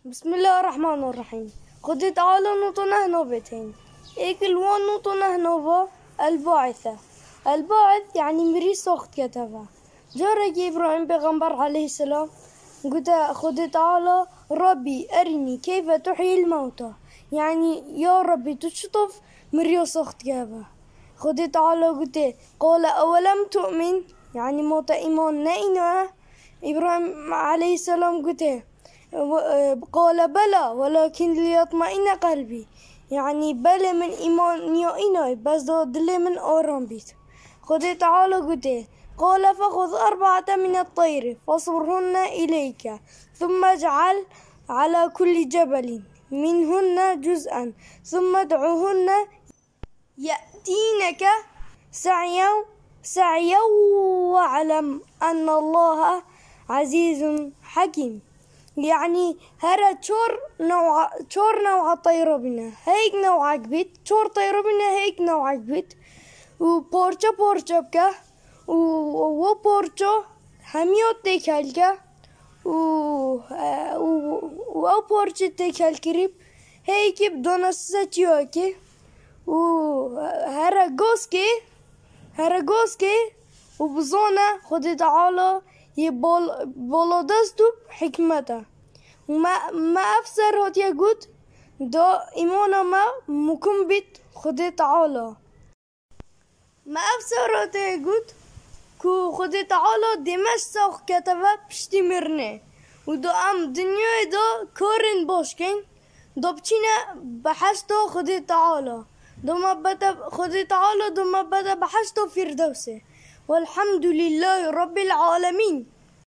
بسم الله الرحمن الرحيم. خذ تعالى نوطنه نوبتين الوان نوطنه نوبة الباعثة. الباعث يعني مري سوخت كتبه جارك إبراهيم بيغمبر عليه السلام قلت خذ تعالى ربي أرني كيف تحيي الموتى، يعني يا ربي تشطف مريو سوخت كتبه. خذ تعالى قلت قال أولم تؤمن يعني موت إيمان نائنا إبراهيم عليه السلام قلت قال بلى ولكن ليطمئن قلبي، يعني بلى من إيمان يوئنا بس دلي من أورام بيت. خذ تعالى قلت قال فخذ 4 من الطير فصرهن إليك ثم اجعل على كل جبل منهن جزءا ثم ادعوهن يأتينك سعيا واعلم أن الله عزيز حكيم. يعني هذا شور نوع طيرو بنا هيك نوع عقبت شور طيرو بنا هيك نوع عقبت وبورچا بكا و بورچو هميو تيكالكا و بورچ تيكال كريب هيك بدون ساتيوكي و هرغوسكي وبزونا خد تعالى يبول دستو حكمته وما أفسر هات يقول دا إيمانا ما مكم بيت خد تعالى ما أفسر هات يقول كو خد تعالى دمش ساخ كتبه بشتي مرنه ودا أم دنيا دا كورن باشكين دا بچينا بحشتو خد تعالى دا ما بدا خد تعالى دا ما بدا بحشتو فردوسه والحمد لله رب العالمين.